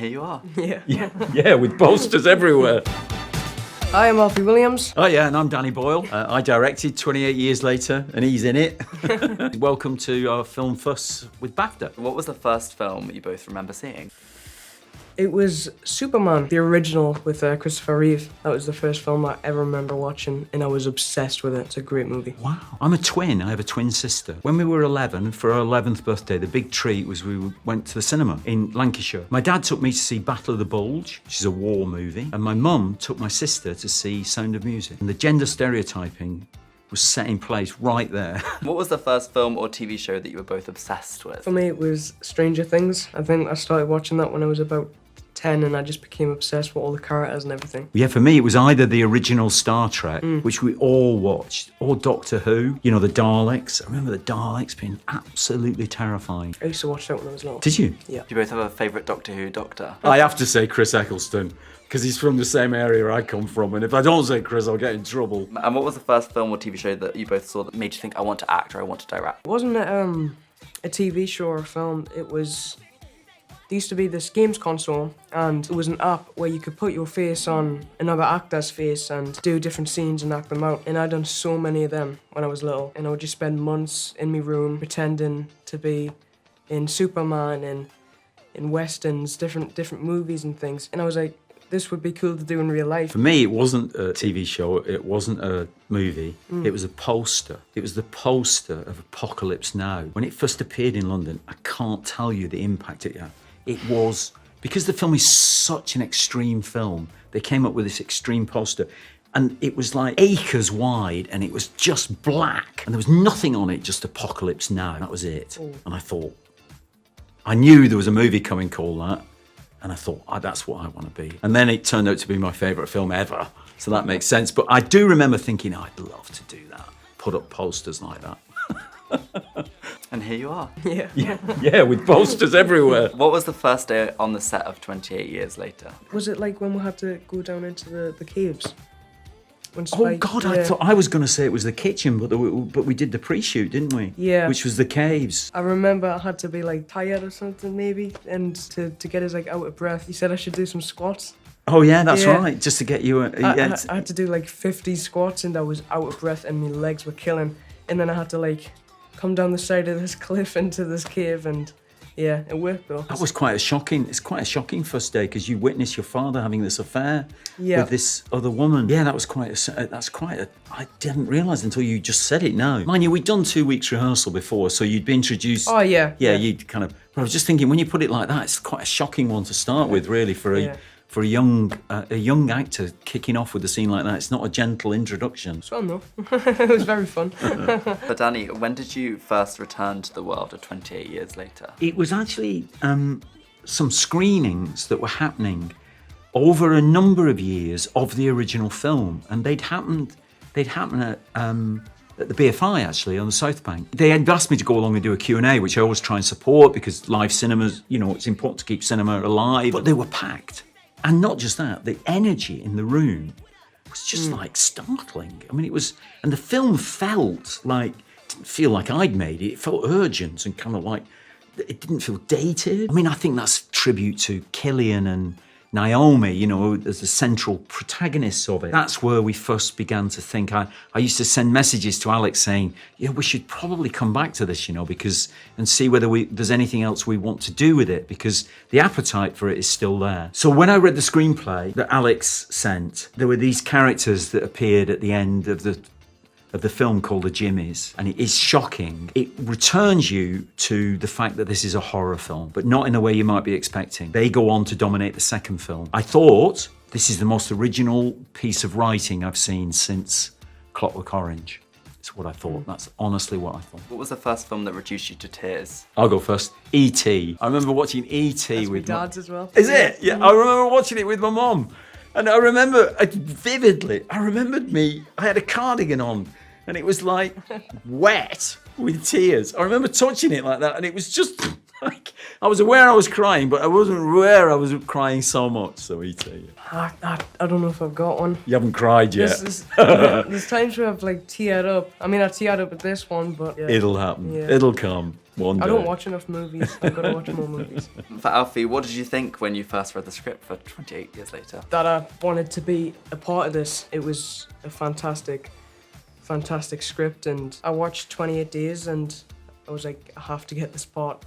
here you are. Yeah, with posters everywhere. Hi, I'm Alfie Williams. Oh yeah, and I'm Danny Boyle. I directed 28 years later, and he's in it. Welcome to our Film Fuss with BAFTA. What was the first film you both remember seeing? It was Superman, the original with Christopher Reeve. That was the first film I ever remember watching, and I was obsessed with it. It's a great movie. Wow. I'm a twin. I have a twin sister. When we were 11, for our 11th birthday, the big treat was we went to the cinema in Lancashire. My dad took me to see Battle of the Bulge, which is a war movie, and my mum took my sister to see Sound of Music. And the gender stereotyping was set in place right there. What was the first film or TV show that you were both obsessed with? For me, it was Stranger Things. I think I started watching that when I was about 10, and I just became obsessed with all the characters and everything. Yeah, for me, it was either the original Star Trek, which we all watched, or Doctor Who. You know, the Daleks. I remember the Daleks being absolutely terrifying. I used to watch that when I was little. Did you? Yeah. Do you both have a favourite Doctor Who doctor? I have to say Chris Eccleston, because he's from the same area I come from, and if I don't say Chris, I'll get in trouble. And what was the first film or TV show that you both saw that made you think, I want to act or I want to direct? Wasn't it a TV show or a film? There used to be this games console, and it was an app where you could put your face on another actor's face and do different scenes and act them out. And I'd done so many of them when I was little, and I would just spend months in my room pretending to be in Superman and in westerns, different movies and things. And I was like, this would be cool to do in real life. For me, it wasn't a TV show, it wasn't a movie, it was a poster. It was the poster of Apocalypse Now. When it first appeared in London, I can't tell you the impact it had. It was, because the film is such an extreme film, they came up with this extreme poster, and it was like acres wide, and it was just black, and there was nothing on it, just Apocalypse Now. That was it. And I thought, I knew there was a movie coming called that, and I thought, that's what I want to be. And then it turned out to be my favourite film ever, so that makes sense. But I do remember thinking, I'd love to do that, put up posters like that. And here you are. Yeah, with posters everywhere. What was the first day on the set of 28 Years Later? Was it like when we had to go down into the caves? When Oh Spike, God, I thought I was going to say it was the kitchen, but we did the pre-shoot, didn't we? Yeah. Which was the caves. I remember I had to be like tired or something maybe, and to get us like out of breath, he said I should do some squats. Oh yeah, that's Yeah. right. Just to get you. I had to do like 50 squats, and I was out of breath, and my legs were killing. And then I had to like come down the side of this cliff into this cave, and yeah, it worked though. That was quite a shocking. It's quite a shocking first day because you witnessed your father having this affair with this other woman. Yeah, that was quite a. That's quite a. I didn't realise until you just said it now. Mind you, we'd done 2 weeks rehearsal before, so you'd be introduced. Oh yeah. Yeah, you'd kind of. But I was just thinking, when you put it like that, it's quite a shocking one to start with, really, for a young actor kicking off with a scene like that. It's not a gentle introduction. It's fun though. It was very fun. But Danny, when did you first return to the world of 28 Years Later? It was actually some screenings that were happening over a number of years of the original film, and they'd happen at the BFI, actually, on the South Bank. They had asked me to go along and do a Q&A, which I always try and support because live cinemas, it's important to keep cinema alive. But they were packed. And not just that, the energy in the room was just like startling. I mean, it was, and the film felt like, it didn't feel like I'd made it. It felt urgent and kind of like, it didn't feel dated. I mean, I think that's tribute to Killian and Naomi, as the central protagonists of it. That's where we first began to think. I used to send messages to Alex saying, we should probably come back to this, because, and see whether there's anything else we want to do with it, because the appetite for it is still there. So when I read the screenplay that Alex sent, there were these characters that appeared at the end of the film called The Jimmies, and it is shocking. It returns you to the fact that this is a horror film, but not in the way you might be expecting. They go on to dominate the second film. I thought this is the most original piece of writing I've seen since Clockwork Orange. It's what I thought. That's honestly what I thought. What was the first film that reduced you to tears? I'll go first. E.T. I remember watching E.T. That's with my dad's as well. Is it? Yeah, I remember watching it with my mum. And I remember vividly, I had a cardigan on, and it was like wet with tears. I remember touching it like that, and it was just like, I was aware I was crying, but I wasn't aware I was crying so much. So E.T. I don't know if I've got one. You haven't cried yet. There's times where I've like teared up. I mean, I teared up at this one, but yeah. It'll happen. Yeah. It'll come. One I don't day. watch enough movies. I've got to watch more movies. For Alfie, what did you think when you first read the script for 28 years later? That I wanted to be a part of this. It was a fantastic script, and I watched 28 Days and I was like, I have to get this part.